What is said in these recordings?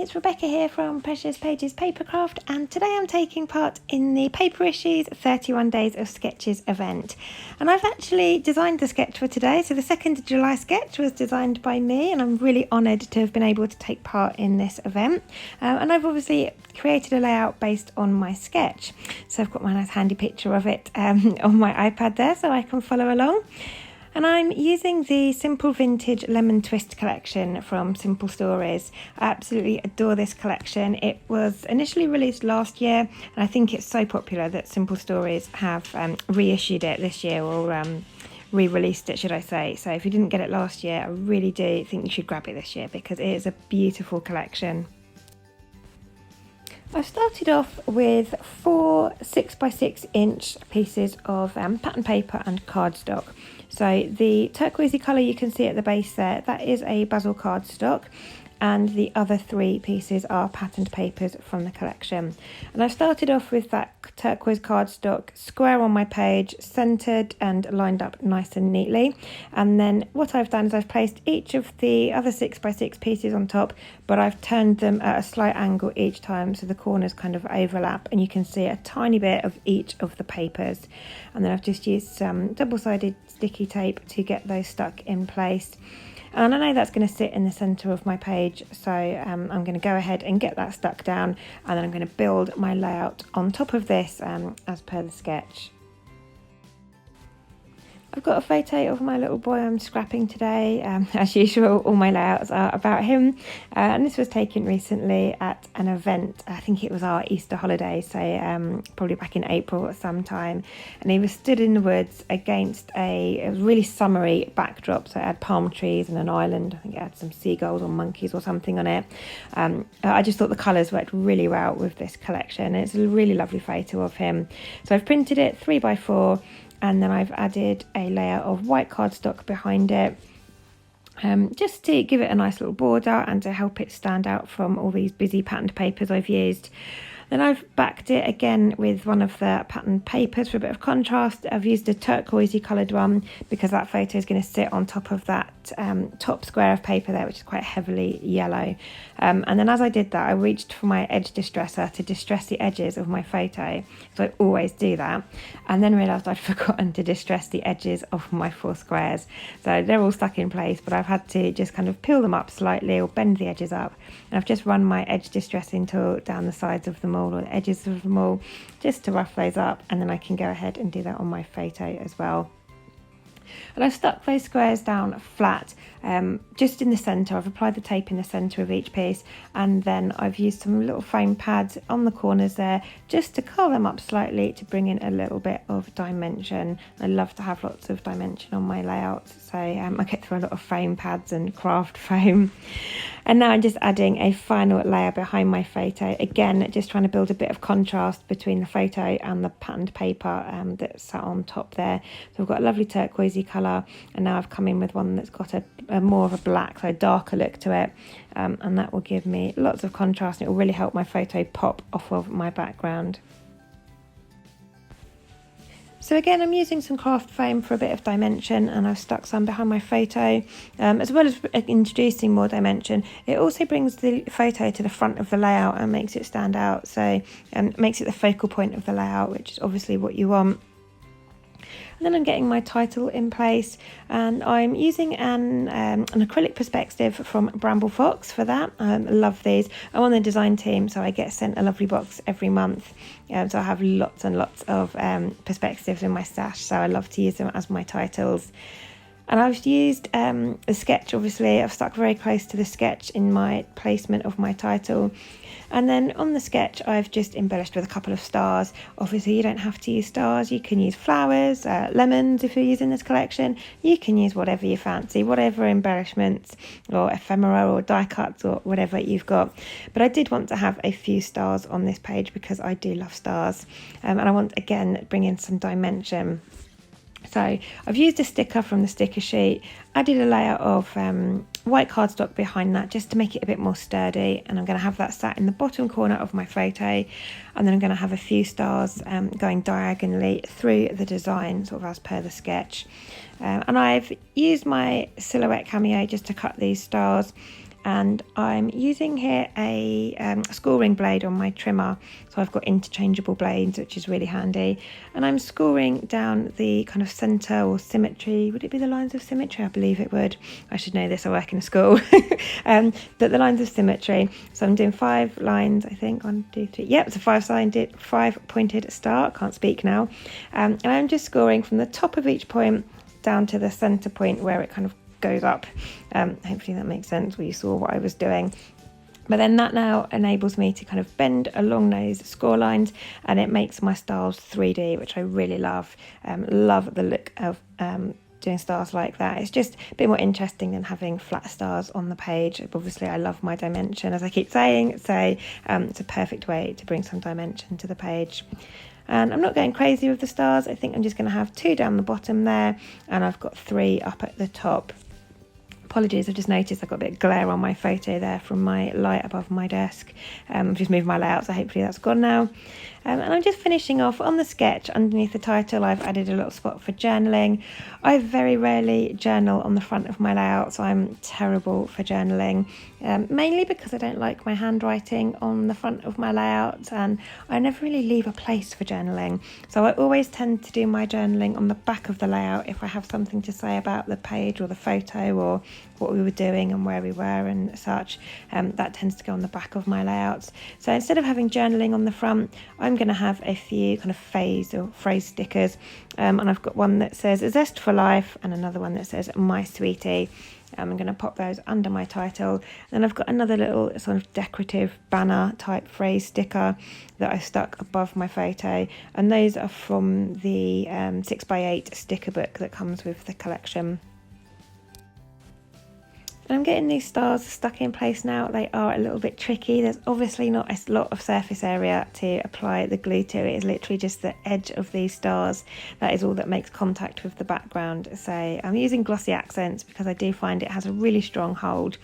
it's Rebecca here from Precious Pages Papercraft, and today I'm taking part in the Paper Issues 31 Days of Sketches event. And I've actually designed the sketch for today, so the 2nd of July sketch was designed by me, and I'm really honoured to have been able to take part in this event. And I've obviously created a layout based on my sketch, so I've got my nice handy picture of it on my iPad there so I can follow along. And I'm using the Simple Vintage Lemon Twist collection from Simple Stories. I absolutely adore this collection. It was initially released last year, and I think it's so popular that Simple Stories have reissued it this year, or re-released it, should I say. So if you didn't get it last year, I really do think you should grab it this year because it is a beautiful collection. I've started off with 4 6x6" pieces of pattern paper and cardstock. So the turquoisey colour you can see at the base there, that is a basil cardstock, and the other 3 pieces are patterned papers from the collection. And I've started off with that turquoise cardstock square on my page, centred and lined up nice and neatly. And then what I've done is I've placed each of the other 6x6 pieces on top, but I've turned them at a slight angle each time so the corners kind of overlap, and you can see a tiny bit of each of the papers. And then I've just used some double-sided sticky tape to get those stuck in place. And I know that's going to sit in the centre of my page, so I'm going to go ahead and get that stuck down, and then I'm going to build my layout on top of this as per the sketch. I've got a photo of my little boy I'm scrapping today. As usual, all my layouts are about him, and this was taken recently at an event. I think it was our Easter holiday, so probably back in April at some time, and he was stood in the woods against a really summery backdrop. So it had palm trees and an island. I think it had some seagulls or monkeys or something on it. I just thought the colours worked really well with this collection. It's a really lovely photo of him. So I've printed it 3x4, and then I've added a layer of white cardstock behind it, just to give it a nice little border and to help it stand out from all these busy patterned papers I've used. Then I've backed it again with one of the patterned papers for a bit of contrast. I've used a turquoisey coloured one because that photo is going to sit on top of that top square of paper there, which is quite heavily yellow. And then as I did that, I reached for my edge distresser to distress the edges of my photo. So I always do that. And then realised I'd forgotten to distress the edges of my 4 squares. So they're all stuck in place, but I've had to just kind of peel them up slightly or bend the edges up. And I've just run my edge distressing tool down the sides of them all, or the edges of them all, just to rough those up, and then I can go ahead and do that on my photo as well. And I've stuck those squares down flat, just in the centre. I've applied the tape in the centre of each piece, and then I've used some little foam pads on the corners there just to curl them up slightly to bring in a little bit of dimension. I love to have lots of dimension on my layouts, so I get through a lot of foam pads and craft foam. And now I'm just adding a final layer behind my photo, again just trying to build a bit of contrast between the photo and the patterned paper that's sat on top there. So I've got a lovely turquoisey colour, and now I've come in with one that's got a more of a black, so darker look to it, and that will give me lots of contrast, and it will really help my photo pop off of my background. So again, I'm using some craft foam for a bit of dimension, and I've stuck some behind my photo. As well as introducing more dimension, it also brings the photo to the front of the layout and makes it stand out, so makes it the focal point of the layout, which is obviously what you want. And then I'm getting my title in place, and I'm using an acrylic perspective from Bramble Fox for that. I love these. I'm on the design team, so I get sent a lovely box every month. So I have lots and lots of perspectives in my stash, so I love to use them as my titles. And I've used the sketch, obviously. I've stuck very close to the sketch in my placement of my title. And then on the sketch, I've just embellished with a couple of stars. Obviously, you don't have to use stars. You can use flowers, lemons if you're using this collection. You can use whatever you fancy, whatever embellishments or ephemera or die cuts or whatever you've got. But I did want to have a few stars on this page because I do love stars. And I want, again, bring in some dimension. So I've used a sticker from the sticker sheet, added a layer of white cardstock behind that just to make it a bit more sturdy, and I'm going to have that sat in the bottom corner of my photo, and then I'm going to have a few stars going diagonally through the design, sort of as per the sketch. And I've used my silhouette cameo just to cut these stars. and I'm using here a scoring blade on my trimmer, so I've got interchangeable blades, which is really handy, and I'm scoring down the kind of centre or symmetry. Would it be the lines of symmetry? I believe it would. I should know this, I work in a school. But the lines of symmetry, so I'm doing 5 lines, I think, 1, 2, 3, yep, it's a 5 pointed star, can't speak now, and I'm just scoring from the top of each point down to the centre point where it kind of goes up. Hopefully that makes sense, where you saw what I was doing. But then that now enables me to kind of bend along those score lines, and it makes my stars 3D, which I really love. Love the look of doing stars like that. It's just a bit more interesting than having flat stars on the page. Obviously I love my dimension, as I keep saying, so it's a perfect way to bring some dimension to the page. And I'm not going crazy with the stars. I think I'm just going to have 2 down the bottom there, and I've got 3 up at the top. Apologies, I've just noticed I've got a bit of glare on my photo there from my light above my desk. I've just moved my layout, so hopefully that's gone now. And I'm just finishing off on the sketch. Underneath the title, I've added a little spot for journaling. I very rarely journal on the front of my layout, so I'm terrible for journaling, mainly because I don't like my handwriting on the front of my layout, and I never really leave a place for journaling. So I always tend to do my journaling on the back of the layout if I have something to say about the page or the photo or what we were doing and where we were and such. That tends to go on the back of my layouts. So instead of having journaling on the front, I'm going to have a few kind of phrase stickers, and I've got one that says "A Zest for Life" and another one that says "My Sweetie." I'm going to pop those under my title. Then I've got another little sort of decorative banner type phrase sticker that I stuck above my photo, and those are from the 6x8 sticker book that comes with the collection. I'm getting these stars stuck in place now. They are a little bit tricky. There's obviously not a lot of surface area to apply the glue to. It is literally just the edge of these stars. That is all that makes contact with the background. So I'm using glossy accents because I do find it has a really strong hold.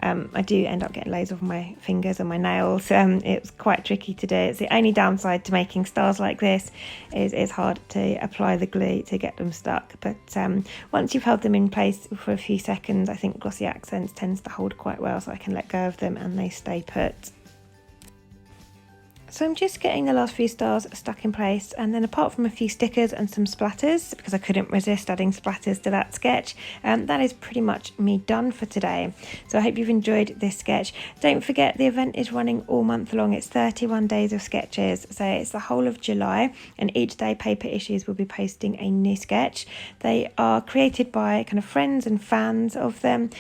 I do end up getting loads of my fingers and my nails. It's quite tricky to do. It's the only downside to making stars like this is it's hard to apply the glue to get them stuck. But once you've held them in place for a few seconds, I think glossy accents tends to hold quite well, so I can let go of them and they stay put. So I'm just getting the last few stars stuck in place, and then apart from a few stickers and some splatters, because I couldn't resist adding splatters to that sketch, that is pretty much me done for today. So I hope you've enjoyed this sketch. Don't forget the event is running all month long. It's 31 days of sketches, so it's the whole of July, and each day Paper Issues will be posting a new sketch. They are created by kind of friends and fans of them,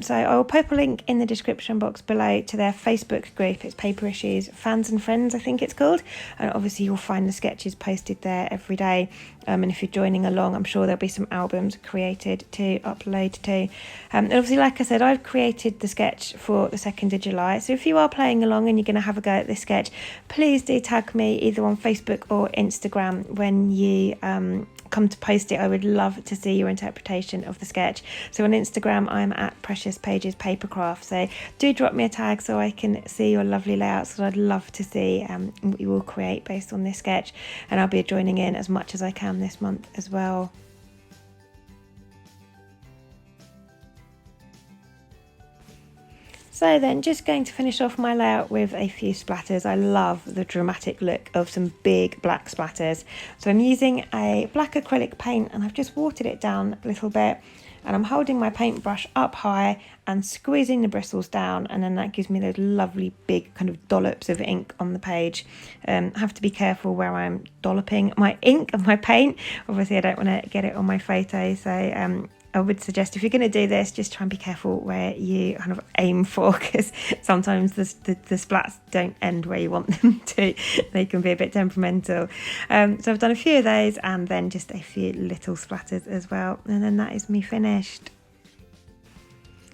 so I will pop a link in the description box below to their Facebook group. It's Paper Issues Fans and Friends, I think it's called, and obviously you'll find the sketches posted there every day, and if you're joining along, I'm sure there'll be some albums created to upload to. And obviously, like I said, I've created the sketch for the 2nd of July, so if you are playing along and you're going to have a go at this sketch, please do tag me either on Facebook or Instagram when you come to post it. I would love to see your interpretation of the sketch. So on Instagram, I'm at Precious Pages Papercraft, so do drop me a tag so I can see your lovely layouts, because I'd love to see what you will create based on this sketch, and I'll be joining in as much as I can this month as well. So then, just going to finish off my layout with a few splatters. I love the dramatic look of some big black splatters. So I'm using a black acrylic paint, and I've just watered it down a little bit, and I'm holding my paintbrush up high and squeezing the bristles down, and then that gives me those lovely big kind of dollops of ink on the page. I have to be careful where I'm dolloping my ink and my paint. Obviously I don't want to get it on my photo, so I would suggest if you're going to do this, just try and be careful where you kind of aim for, because sometimes the splats don't end where you want them to. They can be a bit temperamental. So I've done a few of those, and then just a few little splatters as well, and then that is me finished.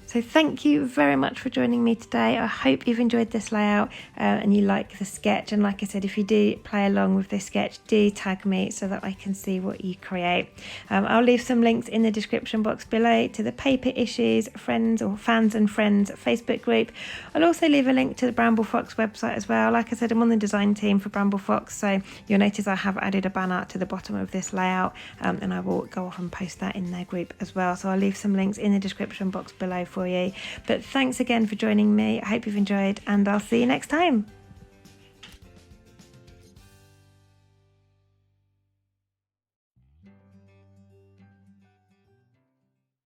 So thank you very much for joining me today. I hope you've enjoyed this layout and you like the sketch. And like I said, if you do play along with this sketch, do tag me so that I can see what you create. I'll leave some links in the description box below to the Paper Issues Friends or Fans and Friends Facebook group. I'll also leave a link to the Bramble Fox website as well. Like I said, I'm on the design team for Bramble Fox, so you'll notice I have added a banner to the bottom of this layout, and I will go off and post that in their group as well. So I'll leave some links in the description box below for for you. But thanks again for joining me. I hope you've enjoyed, and I'll see you next time.